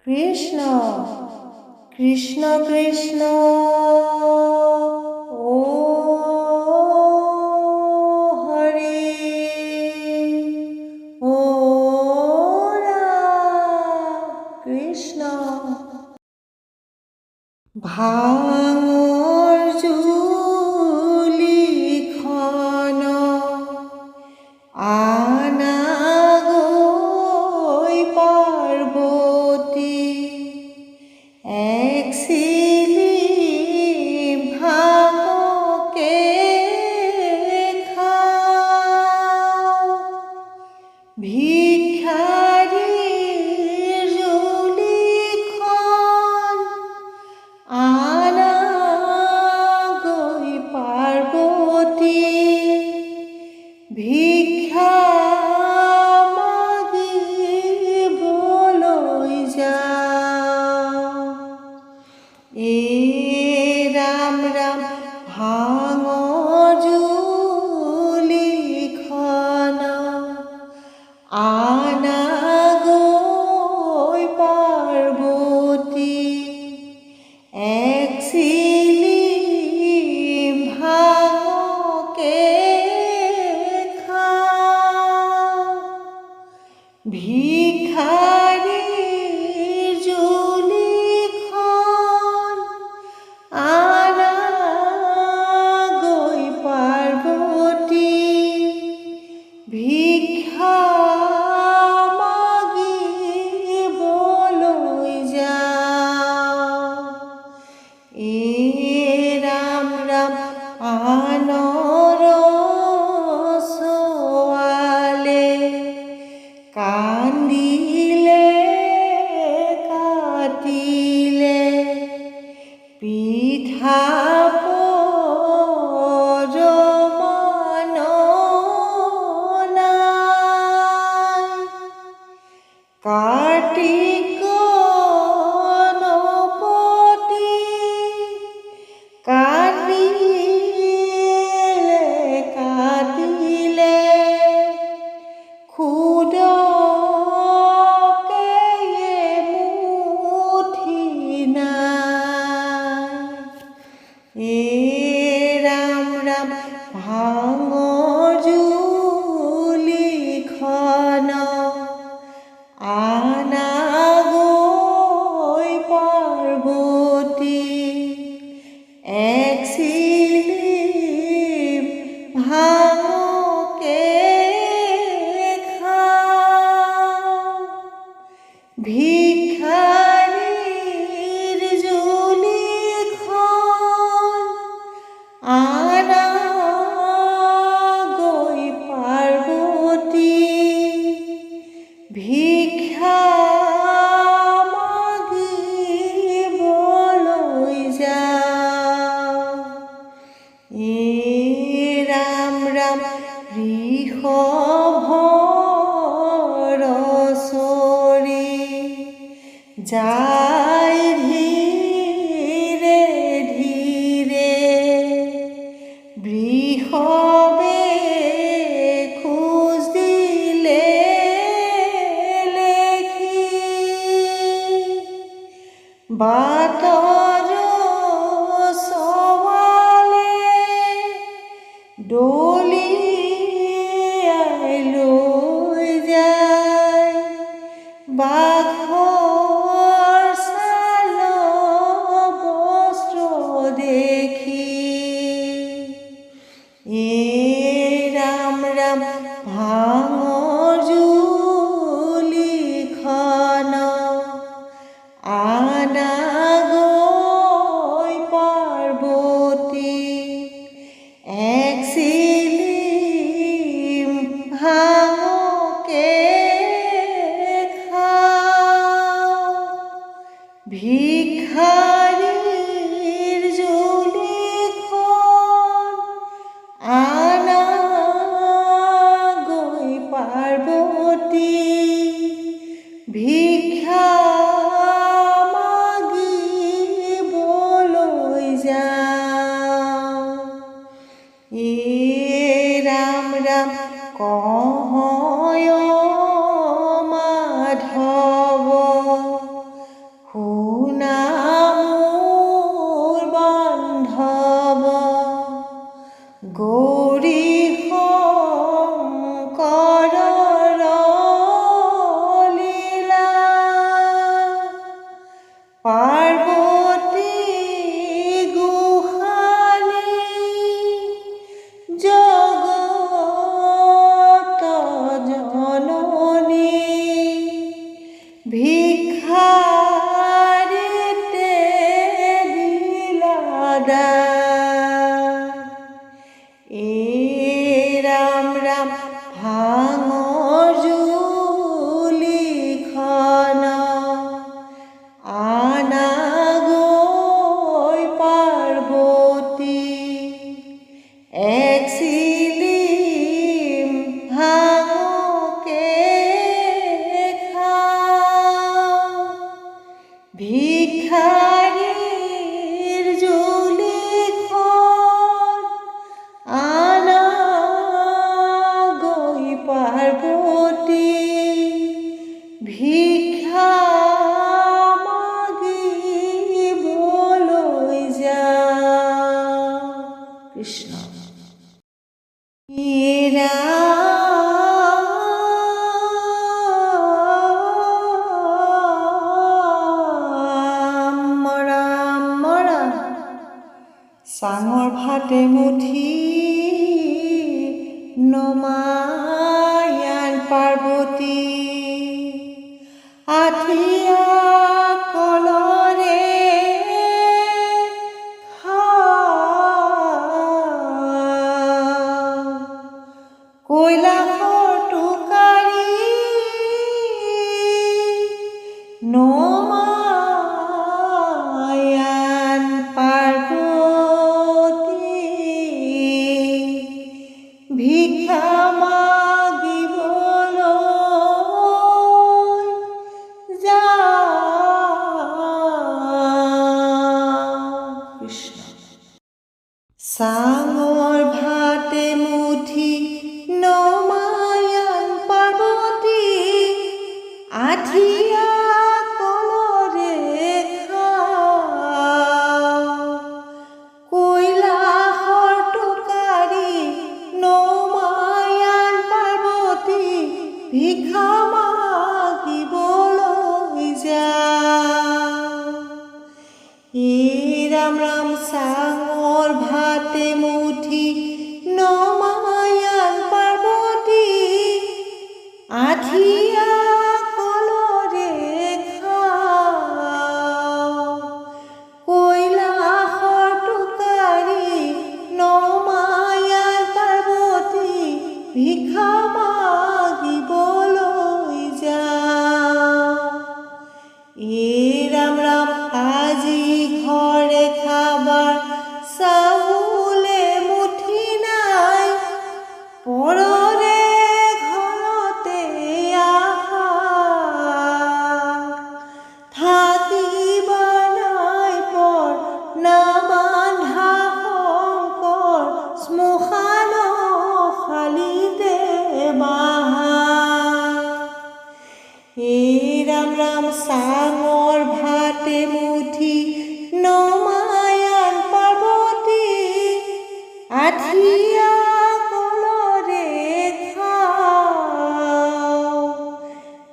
কৃষ্ণ কৃষ্ণ কৃষ্ণ ও হরে ও কৃষ্ণ ভাঙর Julie খন আনা গৈ পার্বতী এক শিলি ভাঙকে খাও ভিখারির জুলিখন আনা গৈ পার্বতী ভিক্ষা মাগিবলৈ যাও এ রাম রাম ভাঙৰ জুলিখন আনা গৈ পার্বতী এক শিলি ভাঙকে খাও ভিখারির জুলিখন আনা গৈ পার্বতী ভিক্ষা মাগিবলৈ যাও এ রাম রাম আনৰ ছোৱালে কান্দিলে কাটিলে পিঠা পৰমান নাই কাৰ্তিক গণপতি কান্দিলে কাটিলে খুদকে মুঠি নাই এ ৰাম ৰাম ভাঙৰ জুলিখন আনা গৈ পার্বতী এক শিলি ভাঙকে খাও ভিখারির জুলিখন আনা গৈ পার্বতী ভিক্ষা মাগিবলৈ যাও এ রাম রাম ঋষভৰ চৰি যায় ধীৰে ধীৰে বৃষভে খোজ দিলে লেখি বাটৰ সৱালে দলিয়াই লৈ যায় বাঘৰ ছাল বস্ত্ৰ দেখি এ ৰাম ৰাম ভাঙৰ জুলিখন আনা গৈ পার্বতী এক শিলি ভাঙকে খাও ভিখারির জুলিখন আনা গৈ পার্বতী ভিক্ষা মাগিবলৈ যাও এ রাম রাম কহয় মাধৱ ভিক্ষারিতে দিলা দান। এ রাম রাম ভাঙর জুলিখন আনা গৈ পার্বতী। এক সিলিম ভাঙকে খাও, ভিখারির জুলিখন আনা গৈ পার্বতী। ভিক্ষা মাগিবলৈ যাও। কৃষ্ণ। রাম রাম রাম চাঙৰ ভাতে মুঠি নমায়ান পাৰ্বতী। আঠিয়া কলৰে কৈলাসৰ টোকাৰী নমায়ান পাৰ্বতী। ভিক্ষা মাগিবলৈ যাও। কৃষ্ণ। চাঙৰ ভাতে মুঠি নমায়ান পাৰ্বতী। আঠিয়া কলৰে খাও, কৈলাসৰ টোকাৰী নমায়ান পাৰ্বতী। ভিক্ষা মাগিবলৈ যাও। হে ৰাম ৰাম চাঙৰ ভাতে মুঠি নমায়ান পাৰ্বতী। আঠিয়া কলৰে খাও, কৈলাসৰ টোকাৰী নমায়ান পাৰ্বতী। ভিক্ষা মাগিবলৈ যাও। এ ৰাম ৰাম আজি ঘৰে খাবাৰ চাউলে মুঠি নাই। পৰৰে ঘৰতে আহা, থাকিবা নাই পৰ নাবান্ধা শংকৰ। শ্মশান শালিতে বাহা। হে ৰাম ৰাম চাঙৰ ভাতে মুঠি নমায়ান পাৰ্বতী। আঠিয়া কলৰে খাও,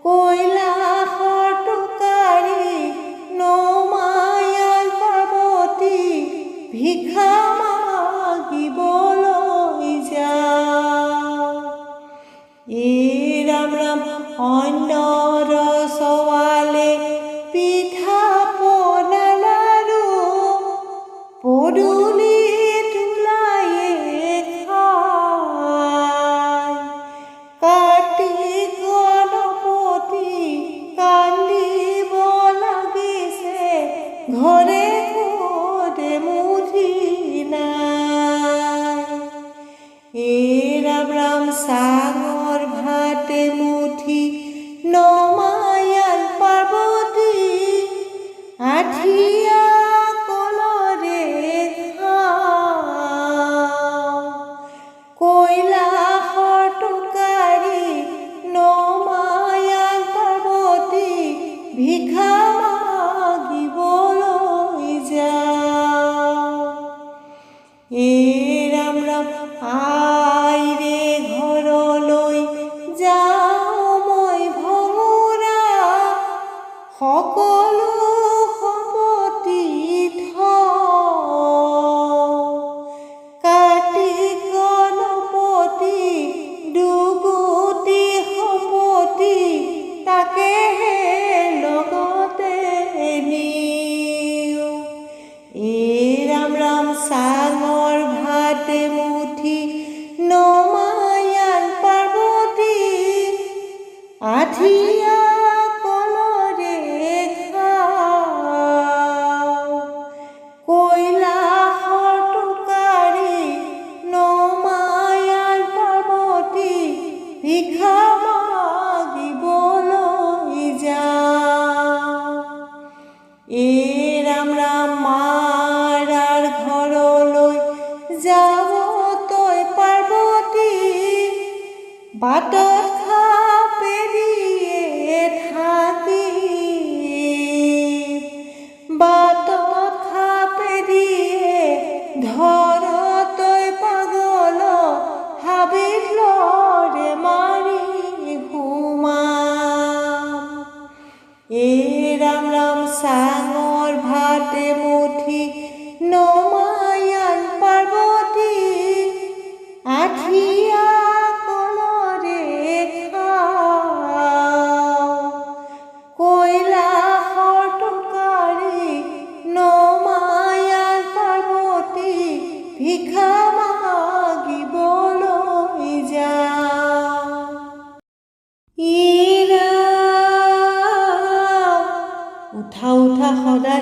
কৈলাসৰ টোকাৰী নমায়ান পাৰ্বতী। ভিক্ষা মাগিবলৈ যাও। এ ৰাম ৰাম অন্য ৰসৱালে পিঠা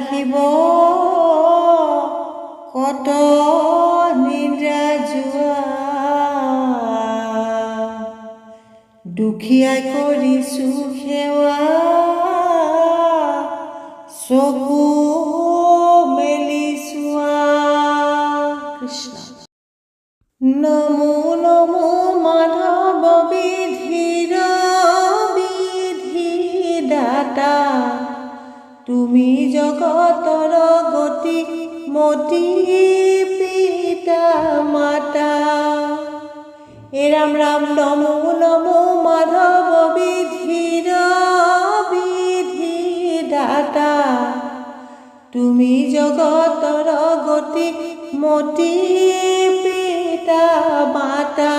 ৰাখিব কত নিদ্ৰা যোৱা দুখীয়া কৰিছো সেৱা চকু মেলি চোৱা কৃষ্ণ নমো নমো মাধৱ বিধিৰ বিধিদাতা তুমি জগতৰ গতি মতি পিতা মাতা ৰাম ৰাম নমো নমো মাধৱ বিধিৰ বিধিদাতা তুমি জগতৰ গতি মতি পিতা মাতা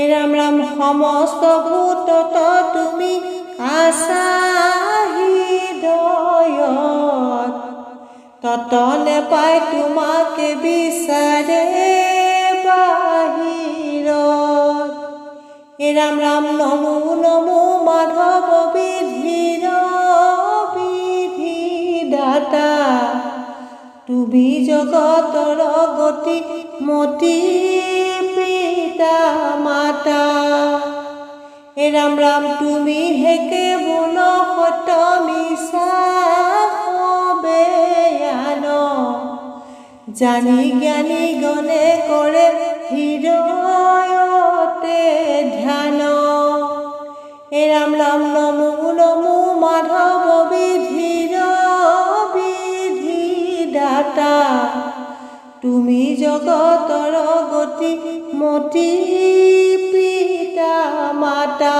ৰাম ৰাম সমস্ত ভূতত তুমি আছা হৃদয়ত তত নেপায় তোমাকে বিচাৰে বাহিৰত ৰাম ৰাম নমো নমো মাধৱ বিধিৰ বিধিদাতা তুমি জগতৰ গতি মতি পিতা মাতা ৰাম ৰাম তুমি হে কেৱল সত্য মিছা সবেয়ান জানি জ্ঞানী গণে কৰে হৃদয়তে ধ্যান ৰাম ৰাম নমো নমো মাধৱ বিধিৰ বিধিদাতা তুমি জগতৰ গতি মতি পিতা মাতা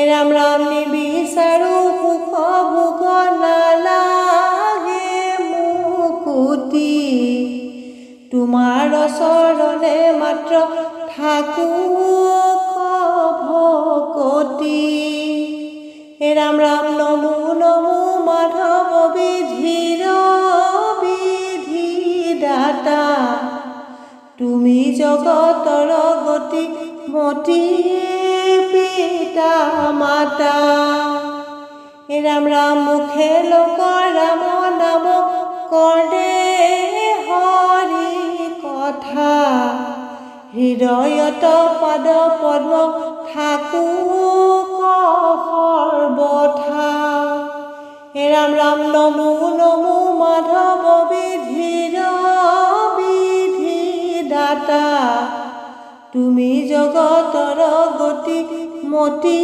ৰাম ৰাম নিবিচাৰো সুখ ভোগ নালাগে মুকুতি তোমাৰ চৰণে মাত্ৰ থাকো ভকতি ৰাম ৰাম নমো নমো মাধৱ বিধিৰ বিধিদাতা তুমি জগতৰ গতি মতি পিতা মাতা ৰাম ৰাম মুখে লোক ৰাম নাম কৰে হৰি কথা হৃদয়ত পদ পদ্ম থাকো সৰ্বথা ৰাম ৰাম নমো নমো মাধৱ বিধিৰ বিধিদাতা তুমি জগতৰ গতি মতি